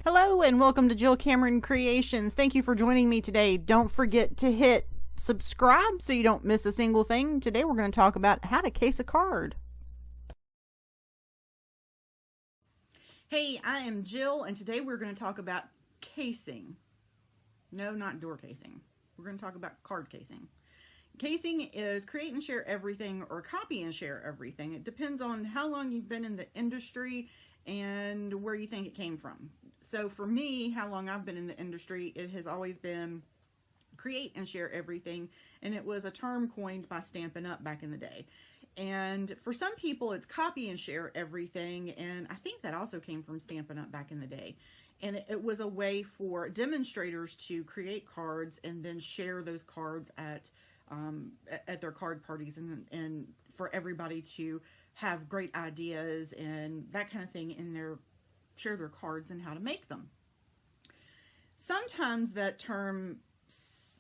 Hello and welcome to Jill Cameron Creations. Thank you for joining me today. Don't forget to hit subscribe so you don't miss a single thing. Today we're going to talk about how to case a card. Hey, I am Jill and today we're going to talk about casing. No, not door casing. We're going to talk about card casing. Casing is create and share everything or copy and share everything. It depends on how long you've been in the industry and where you think it came from. So for me, how long I've been in the industry, it has always been create and share everything. And it was a term coined by Stampin' Up! Back in the day. And for some people, it's copy and share everything. And I think that also came from Stampin' Up! Back in the day. And it was a way for demonstrators to create cards and then share those cards at their card parties and for everybody to have great ideas and that kind of thing in their share their cards and how to make them. Sometimes that term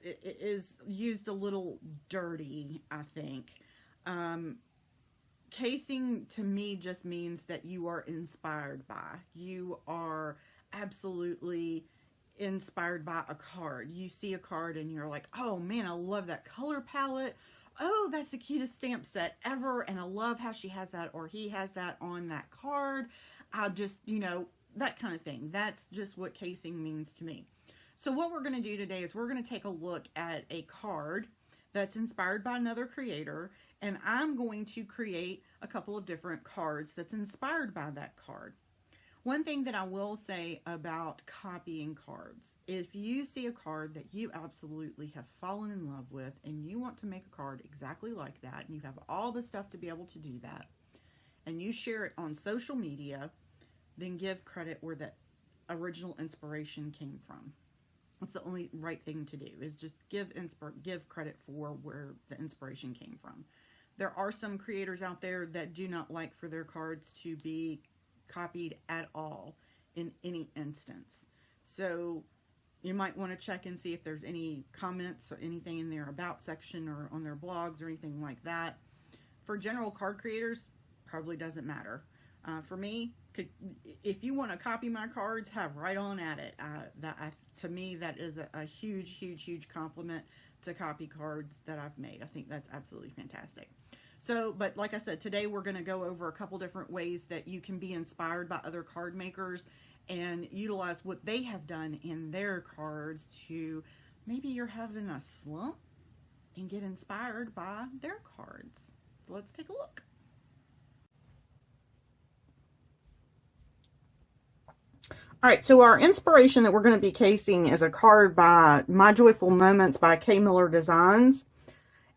is used a little dirty, I think. Casing to me just means that you are inspired by. You are absolutely inspired by a card. You see a card and you're like, oh man, I love that color palette. Oh, that's the cutest stamp set ever. And I love how she has that or he has that on that card. I'll just, that kind of thing. That's just what casing means to me. So what we're going to do today is we're going to take a look at a card that's inspired by another creator. And I'm going to create a couple of different cards that's inspired by that card. One thing that I will say about copying cards, if you see a card that you absolutely have fallen in love with and you want to make a card exactly like that, and you have all the stuff to be able to do that, and you share it on social media, then give credit where that original inspiration came from. That's the only right thing to do, is just give credit for where the inspiration came from. There are some creators out there that do not like for their cards to be copied at all in any instance. So you might want to check and see if there's any comments or anything in their about section or on their blogs or anything like that. For general card creators, probably doesn't matter. For me, if you want to copy my cards, have right on at it. To me, that is a huge compliment to copy cards that I've made. I think that's absolutely fantastic. So, but like I said, today we're going to go over a couple different ways that you can be inspired by other card makers and utilize what they have done in their cards to, maybe you're having a slump and get inspired by their cards. So let's take a look. All right, so our inspiration that we're going to be casing is a card by My Joyful Moments by K. Miller Designs.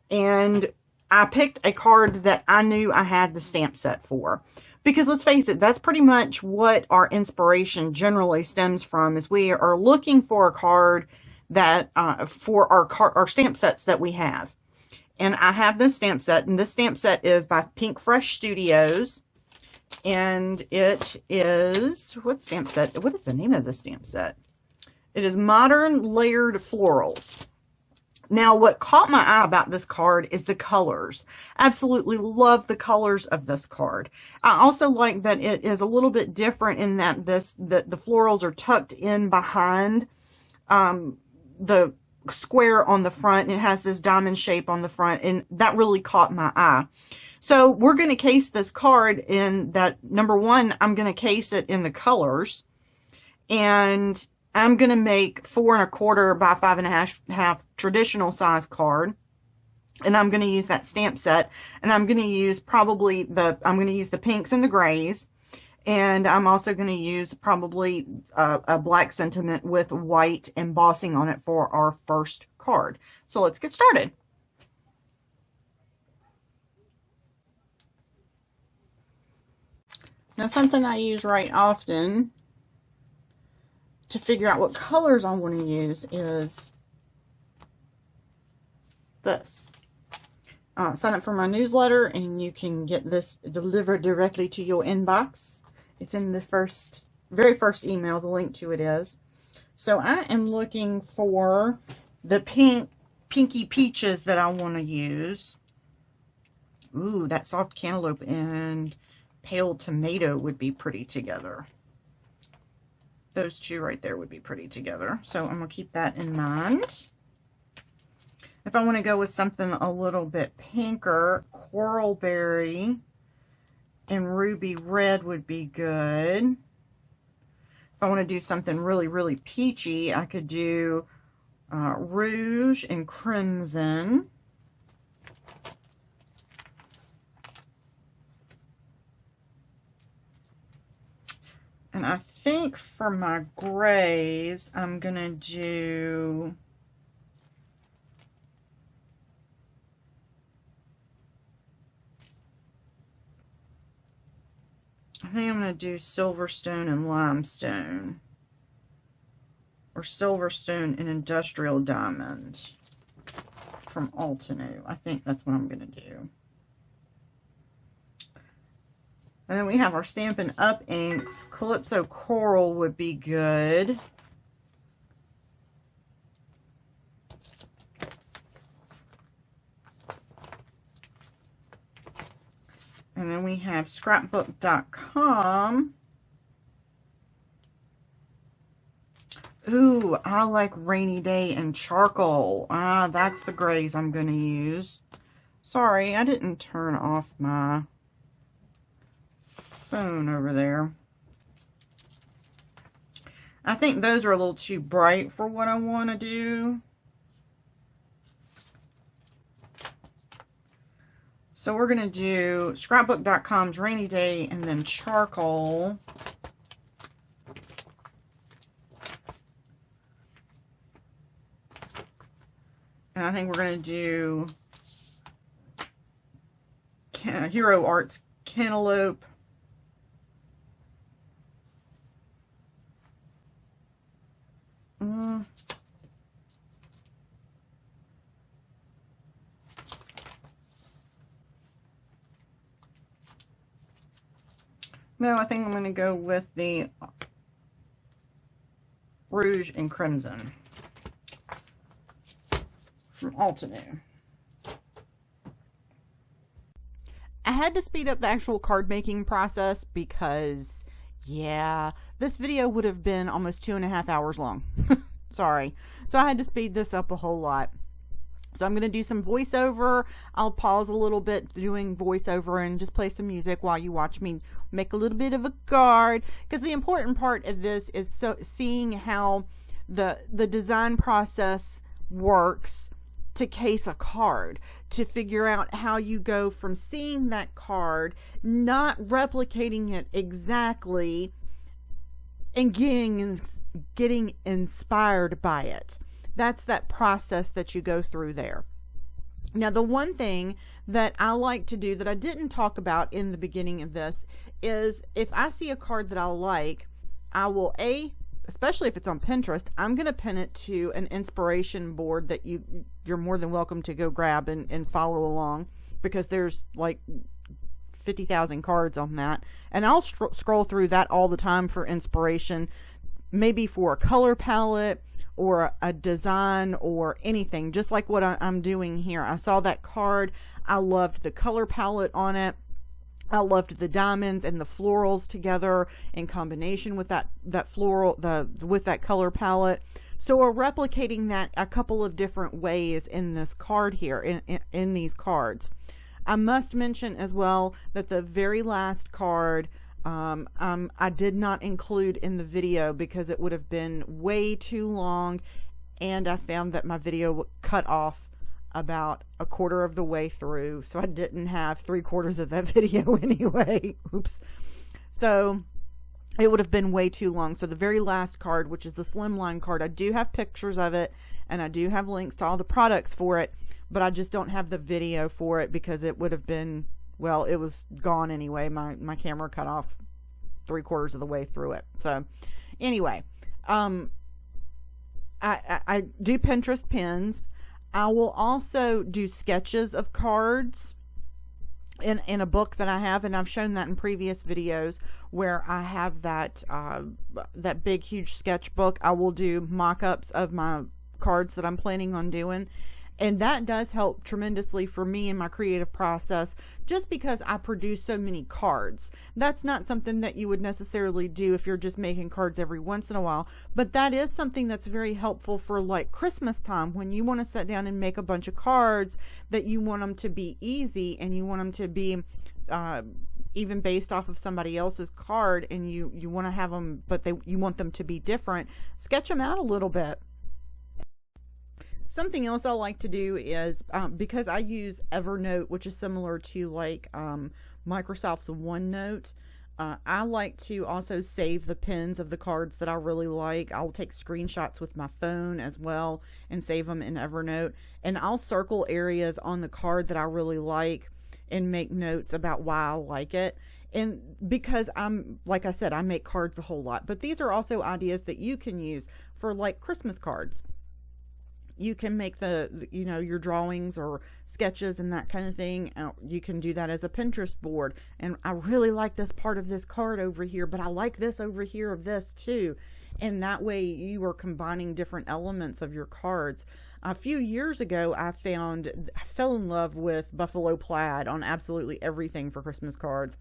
And I picked a card that I knew I had the stamp set for. Because let's face it, that's pretty much what our inspiration generally stems from, is we are looking for a card that, for our stamp sets that we have. And I have this stamp set, and this stamp set is by Pinkfresh Studios. And it is, what stamp set? What is the name of the stamp set? It is Modern Layered Florals. Now, what caught my eye about this card is the colors. Absolutely love the colors of this card. I also like that it is a little bit different in that the florals are tucked in behind the square on the front. It has this diamond shape on the front, and that really caught my eye. So we're going to case this card in that, number one, I'm going to case it in the colors, and I'm going to make 4 1/4 by 5 1/2 traditional size card. And I'm going to use that stamp set, and I'm going to use the pinks and the grays. And I'm also going to use probably a black sentiment with white embossing on it for our first card. So let's get started. Now, something I use right often to figure out what colors I want to use is this. Sign up for my newsletter and you can get this delivered directly to your inbox. It's in the very first email. The link to it is. So I am looking for the pinky peaches that I want to use. Ooh, that soft cantaloupe and pale tomato would be pretty together. those two right there would be pretty together. So I'm going to keep that in mind. If I want to go with something a little bit pinker, Coral Berry and Ruby Red would be good. If I want to do something really, really peachy, I could do Rouge and Crimson. And I think for my grays, I'm going to do... I think I'm going to do Silverstone and Limestone. Or Silverstone and Industrial Diamond from Altenew. I think that's what I'm going to do. And then we have our Stampin' Up! Inks. Calypso Coral would be good. And then we have scrapbook.com. Ooh, I like Rainy Day and Charcoal. Ah, that's the grays I'm going to use. Sorry, I didn't turn off my phone over there. I think those are a little too bright for what I want to do. So we're going to do scrapbook.com's Rainy Day and then Charcoal. And I think we're going to do Hero Arts Cantaloupe. No, I think I'm going to go with the Rouge and Crimson from Altenew. I had to speed up the actual card making process because, yeah, this video would have been almost 2.5 hours long. Sorry. So I had to speed this up a whole lot. So I'm going to do some voiceover. I'll pause a little bit doing voiceover and just play some music while you watch me make a little bit of a card. Because the important part of this is seeing how the design process works to case a card. To figure out how you go from seeing that card, not replicating it exactly, and getting inspired by it. That's that process that you go through there. Now, the one thing that I like to do that I didn't talk about in the beginning of this is if I see a card that I like, I will, especially if it's on Pinterest, I'm going to pin it to an inspiration board that you're more than welcome to go grab and follow along, because there's like 50,000 cards on that. And I'll scroll through that all the time for inspiration, maybe for a color palette, or a design or anything, just like what I'm doing here. I saw that card. I loved the color palette on it. I loved the diamonds and the florals together in combination with that floral, with that color palette. So we're replicating that a couple of different ways in this card here, in these cards. I must mention as well that the very last card, I did not include in the video because it would have been way too long, and I found that my video cut off about a quarter of the way through, so I didn't have 3/4 of that video anyway. Oops. So it would have been way too long. So the very last card, which is the Slimline card, I do have pictures of it, and I do have links to all the products for it, but I just don't have the video for it because it would have been, well, it was gone anyway. My camera cut off 3/4 of the way through it. So anyway, I do Pinterest pins. I will also do sketches of cards in a book that I have, and I've shown that in previous videos where I have that that big huge sketchbook. I will do mock-ups of my cards that I'm planning on doing, And that does help tremendously for me in my creative process, just because I produce so many cards. That's not something that you would necessarily do if you're just making cards every once in a while, but that is something that's very helpful for like Christmas time, when you want to sit down and make a bunch of cards that you want them to be easy, and you want them to be even based off of somebody else's card, and you want to have them, but you want them to be different. Sketch them out a little bit. Something else I like to do is, because I use Evernote, which is similar to like Microsoft's OneNote, I like to also save the pins of the cards that I really like. I'll take screenshots with my phone as well and save them in Evernote. And I'll circle areas on the card that I really like and make notes about why I like it. And because like I said, I make cards a whole lot. But these are also ideas that you can use for like Christmas cards. You can make your drawings or sketches and that kind of thing. You can do that as a Pinterest board. And I really like this part of this card over here, but I like this over here of this too. And that way you are combining different elements of your cards. A few years ago, I fell in love with buffalo plaid on absolutely everything for Christmas cards.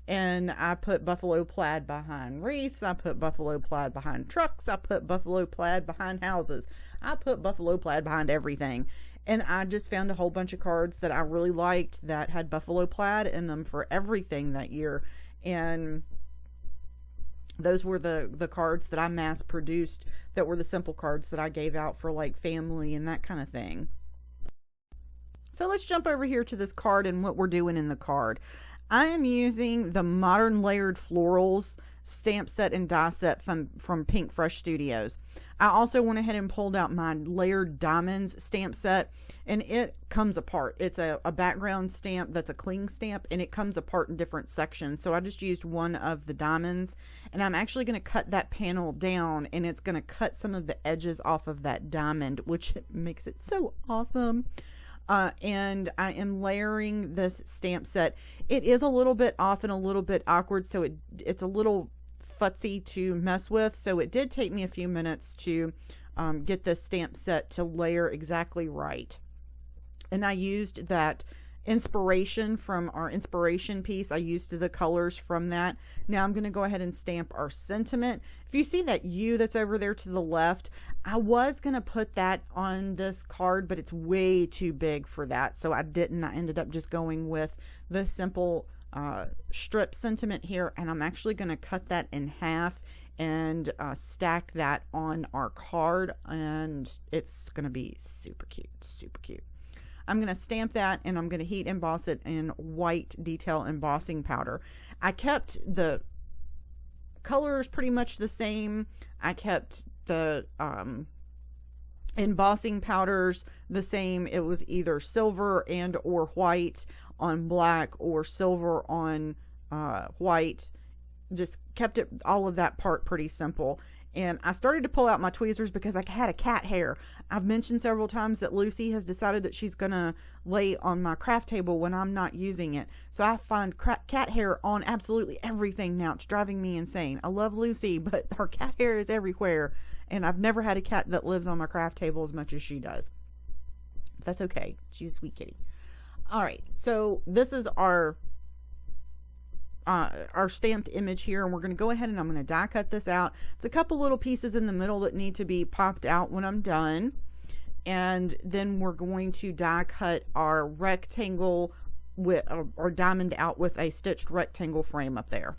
And I put buffalo plaid behind wreaths. I put buffalo plaid behind trucks. I put buffalo plaid behind houses. I put buffalo plaid behind everything. And I just found a whole bunch of cards that I really liked that had buffalo plaid in them for everything that year. And those were the cards that I mass produced, that were the simple cards that I gave out for like family and that kind of thing. So let's jump over here to this card and what we're doing in the card. I am using the Modern Layered Florals stamp set and die set from Pinkfresh Studios. I also went ahead and pulled out my Layered Diamonds stamp set, and it comes apart. It's a background stamp that's a cling stamp, and it comes apart in different sections. So I just used one of the diamonds, and I'm actually going to cut that panel down, and it's going to cut some of the edges off of that diamond, which makes it so awesome. And I am layering this stamp set. It is a little bit off and a little bit awkward, so it's a little futzy to mess with. So it did take me a few minutes to get this stamp set to layer exactly right. And I used that inspiration from our inspiration piece. I used the colors from that. Now I'm going to go ahead and stamp our sentiment. If you see that U that's over there to the left, I was going to put that on this card, but it's way too big for that, so I didn't. I ended up just going with the simple strip sentiment here, and I'm actually going to cut that in half and stack that on our card, and it's going to be super cute, super cute. I'm going to stamp that, and I'm going to heat emboss it in white detail embossing powder. I kept the colors pretty much the same. I kept the embossing powders the same. It was either silver and or white on black, or silver on white. Just kept it, all of that part, pretty simple. And I started to pull out my tweezers because I had a cat hair. I've mentioned several times that Lucy has decided that she's going to lay on my craft table when I'm not using it. So I find cat hair on absolutely everything now. It's driving me insane. I love Lucy, but her cat hair is everywhere. And I've never had a cat that lives on my craft table as much as she does. But that's okay. She's a sweet kitty. All right. So this is our stamped image here, and we're going to go ahead and I'm going to die cut this out. It's a couple little pieces in the middle that need to be popped out when I'm done, and then we're going to die cut our rectangle with or diamond out with a stitched rectangle frame up there.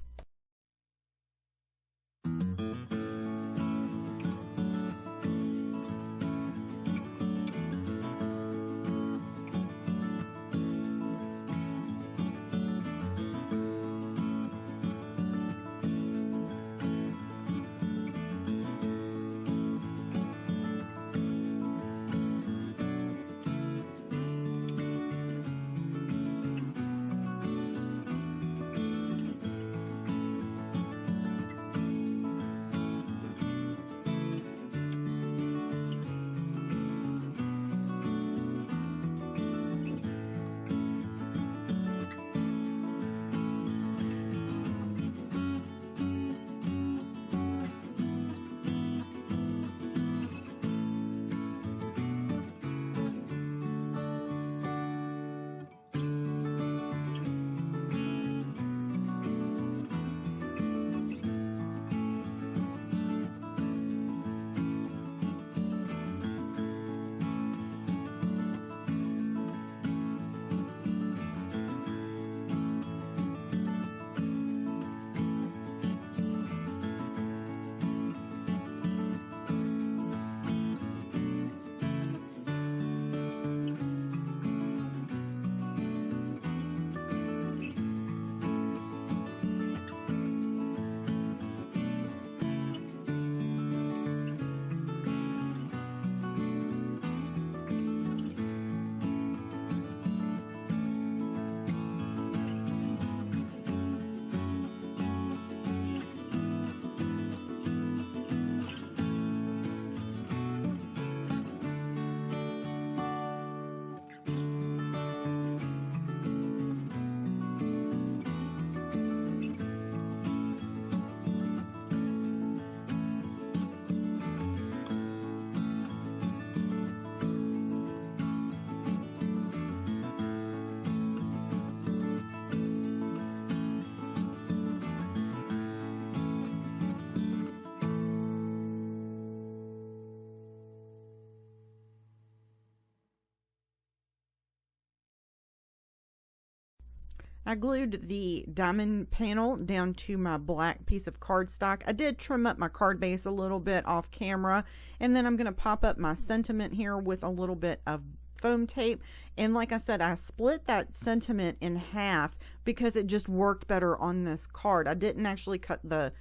I glued the diamond panel down to my black piece of cardstock. I did trim up my card base a little bit off camera, and then I'm going to pop up my sentiment here with a little bit of foam tape. And like I said, I split that sentiment in half because it just worked better on this card. I didn't actually cut the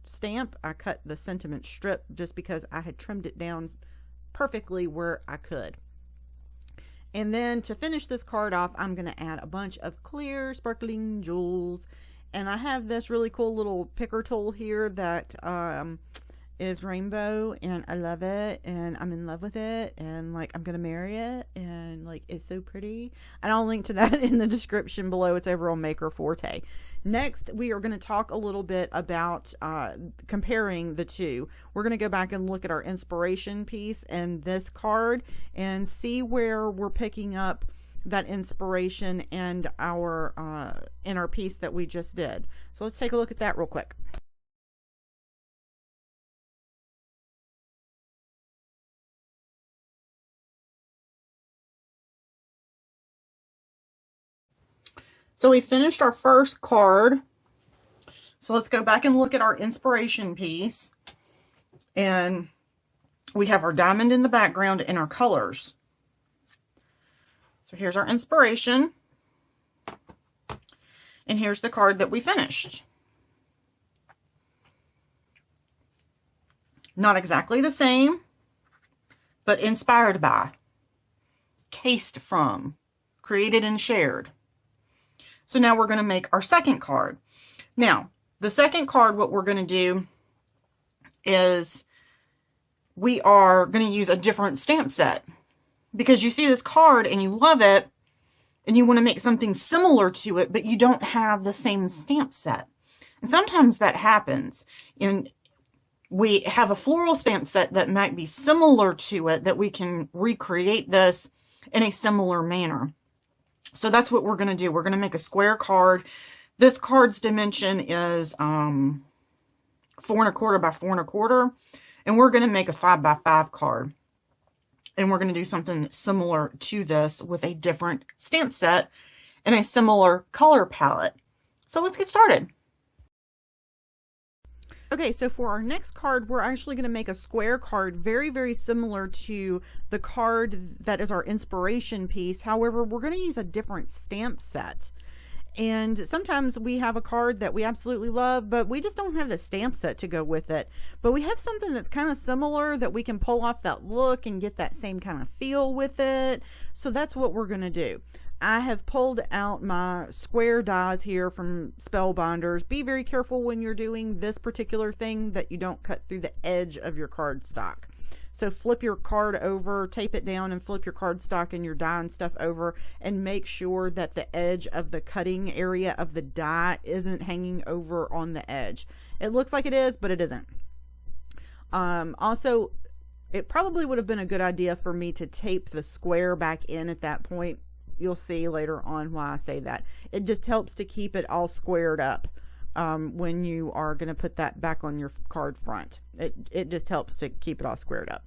stamp, I cut the sentiment strip just because I had trimmed it down perfectly where I could. And then to finish this card off, I'm going to add a bunch of clear sparkling jewels. And I have this really cool little picker tool here that is rainbow, and I love it, and I'm in love with it, and like I'm going to marry it, and like it's so pretty. And I'll link to that in the description below. It's over on Maker Forte. Next, we are going to talk a little bit about comparing the two. We're going to go back and look at our inspiration piece and this card and see where we're picking up that inspiration and our in our piece that we just did. So let's take a look at that real quick. So we finished our first card. So let's go back and look at our inspiration piece. And we have our diamond in the background and our colors. So here's our inspiration. And here's the card that we finished. Not exactly the same, but inspired by, cased from, created and shared. So now we're going to make our second card. Now, the second card, what we're going to do is we are going to use a different stamp set, because you see this card and you love it and you want to make something similar to it, but you don't have the same stamp set. And sometimes that happens. And we have a floral stamp set that might be similar to it, that we can recreate this in a similar manner. So that's what we're going to do. We're going to make a square card. This card's dimension is 4 1/4 by 4 1/4. And we're going to make a 5 by 5 card. And we're going to do something similar to this with a different stamp set and a similar color palette. So let's get started. Okay, so for our next card, we're actually going to make a square card very, very similar to the card that is our inspiration piece. However, we're going to use a different stamp set. And sometimes we have a card that we absolutely love, but we just don't have the stamp set to go with it. But we have something that's kind of similar that we can pull off that look and get that same kind of feel with it. So that's what we're going to do. I have pulled out my square dies here from Spellbinders. Be very careful when you're doing this particular thing that you don't cut through the edge of your cardstock. So flip your card over, tape it down, and flip your cardstock and your die and stuff over, and make sure that the edge of the cutting area of the die isn't hanging over on the edge. It looks like it is, but it isn't. Also, it probably would have been a good idea for me to tape the square back in at that point. You'll see later on why I say that. It just helps to keep it all squared up when you are going to put that back on your card front. It just helps to keep it all squared up.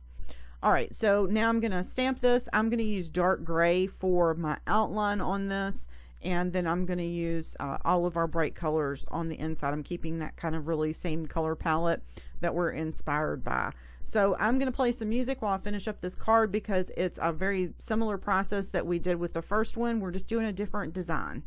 All right, so now I'm going to stamp this. I'm going to use dark gray for my outline on this, and then I'm going to use all of our bright colors on the inside. I'm keeping that kind of really same color palette that we're inspired by. So I'm going to play some music while I finish up this card, because it's a very similar process that we did with the first one. We're just doing a different design.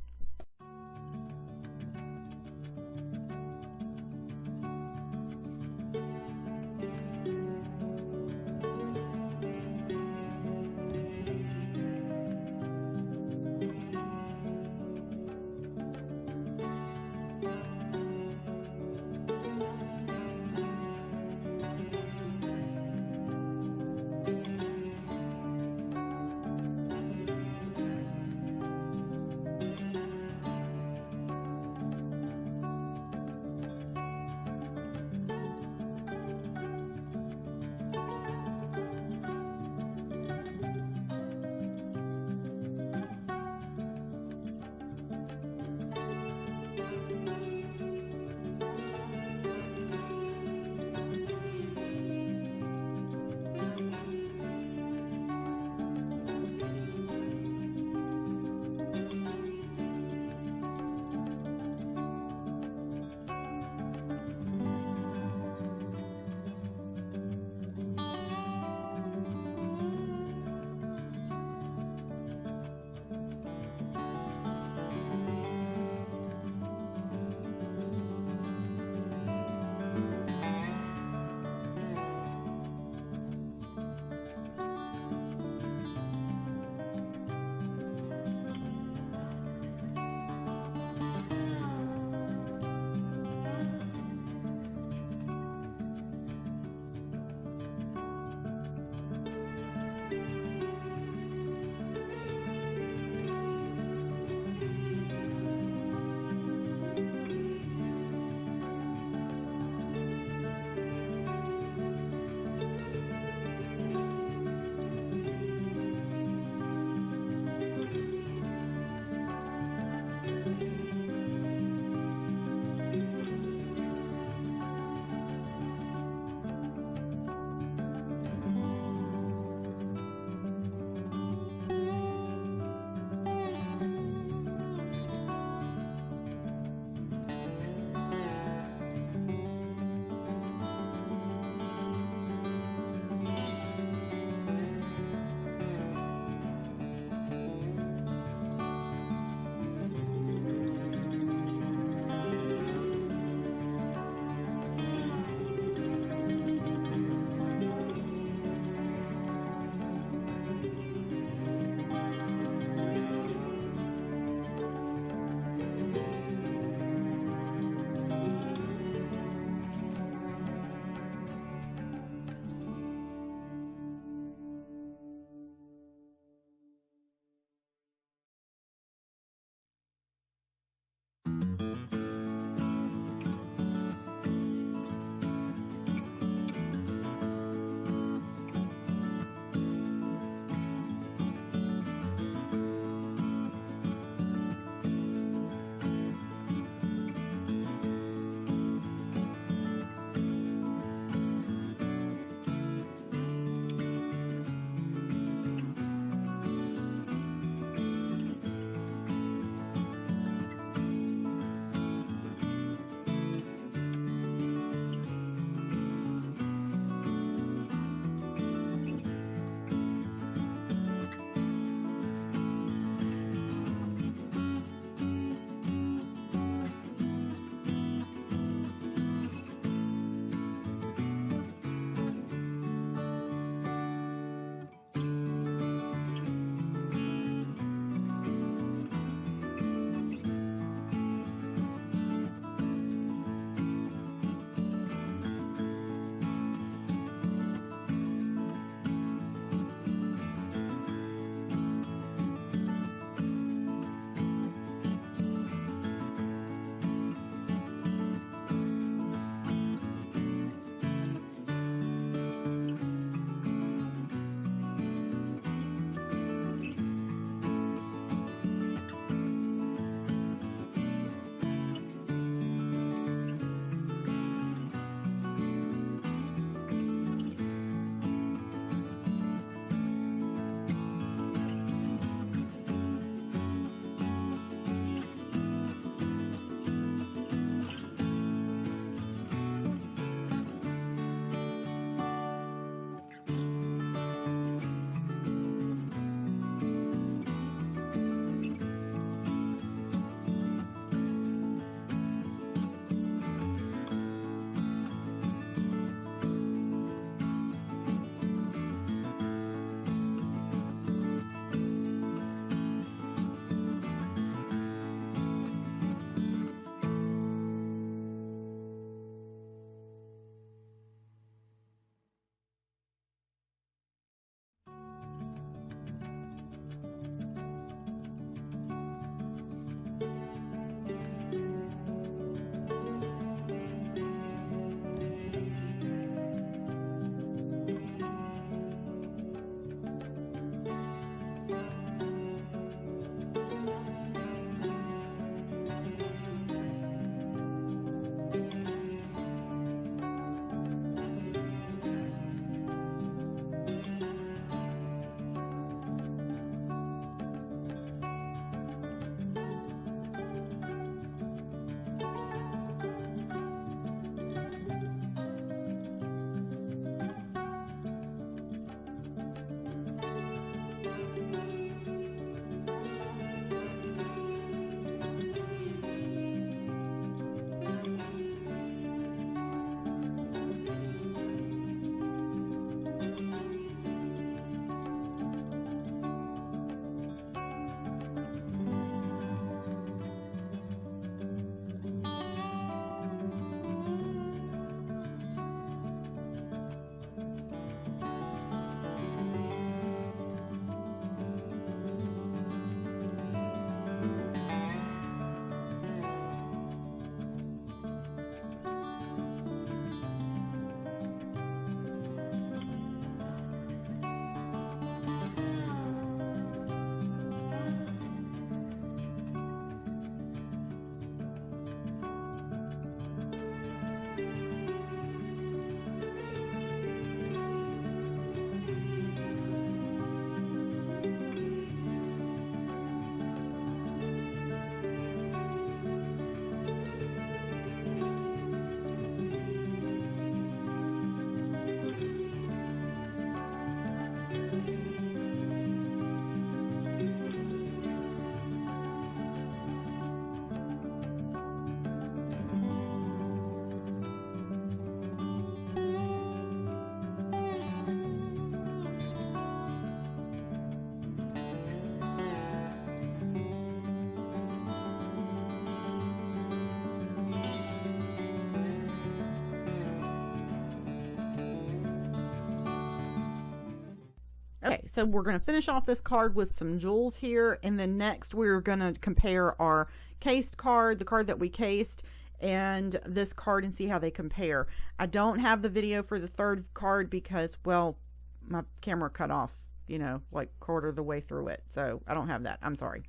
Okay, so we're going to finish off this card with some jewels here, and then next we're going to compare our cased card, the card that we cased, and this card, and see how they compare. I don't have the video for the third card because, well, my camera cut off, you know, like quarter of the way through it, so I don't have that. I'm sorry.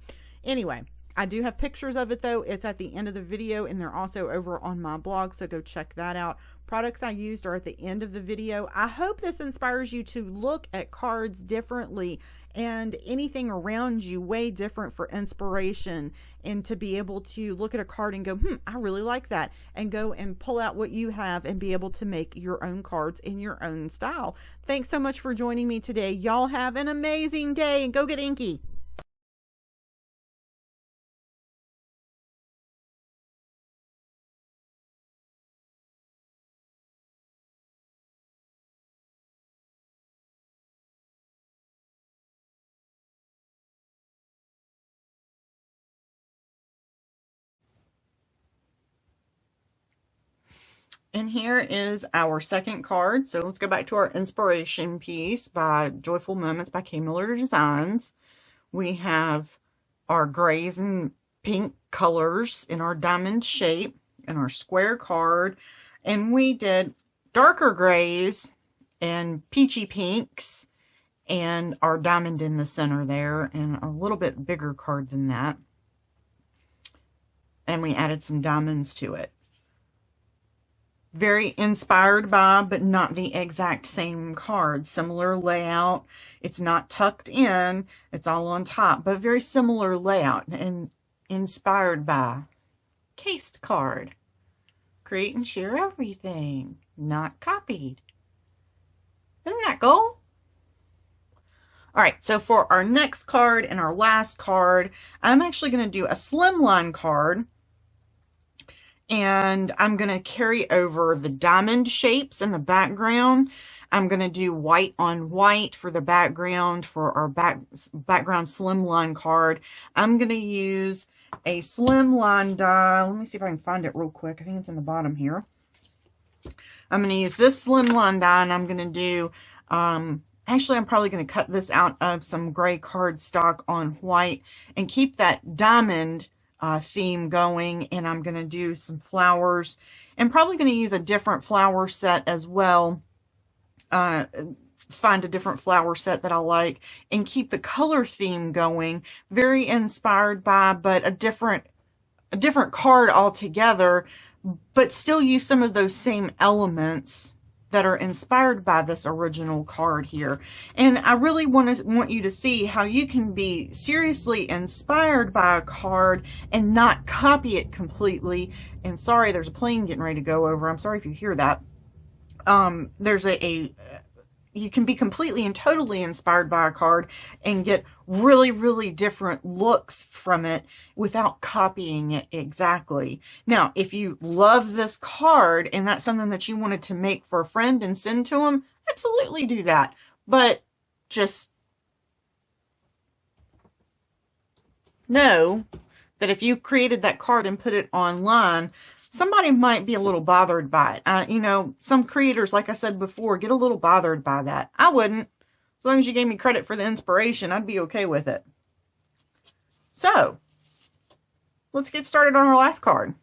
Anyway, I do have pictures of it though. It's at the end of the video, and they're also over on my blog, so go check that out. Products I used are at the end of the video. I hope this inspires you to look at cards differently and anything around you way different for inspiration, and to be able to look at a card and go, I really like that, and go and pull out what you have and be able to make your own cards in your own style. Thanks so much for joining me today. Y'all have an amazing day, and go get inky. And here is our second card. So let's go back to our inspiration piece by Joyful Moments by K. Miller Designs. We have our grays and pink colors in our diamond shape and our square card. And we did darker grays and peachy pinks and our diamond in the center there, and a little bit bigger card than that. And we added some diamonds to it. Very inspired by, but not the exact same card. Similar layout. It's not tucked in. It's all on top, but very similar layout and inspired by. Cased card. Create and share everything. Not copied. Isn't that cool? All right, so for our next card and our last card, I'm actually going to do a Slimline card. And I'm going to carry over the diamond shapes in the background. I'm going to do white on white for the background for our background Slimline card. I'm going to use a Slimline die. Let me see if I can find it real quick. I think it's in the bottom here. I'm going to use this Slimline die, and I'm going to do, actually I'm probably going to cut this out of some gray cardstock on white and keep that diamond theme going, and I'm going to do some flowers, and probably going to use a different flower set as well. Find a different flower set that I like and keep the color theme going. Very inspired by, but a different card altogether, but still use some of those same elements that are inspired by this original card here. And I really want you to see how you can be seriously inspired by a card and not copy it completely. And sorry, there's a plane getting ready to go over. I'm sorry if you hear that. There's you can be completely and totally inspired by a card and get really, really different looks from it without copying it exactly. Now, if you love this card and that's something that you wanted to make for a friend and send to them, absolutely do that. But just know that if you created that card and put it online, somebody might be a little bothered by it. You know, some creators, like I said before, get a little bothered by that. I wouldn't. As long as you gave me credit for the inspiration, I'd be okay with it. So, let's get started on our last card.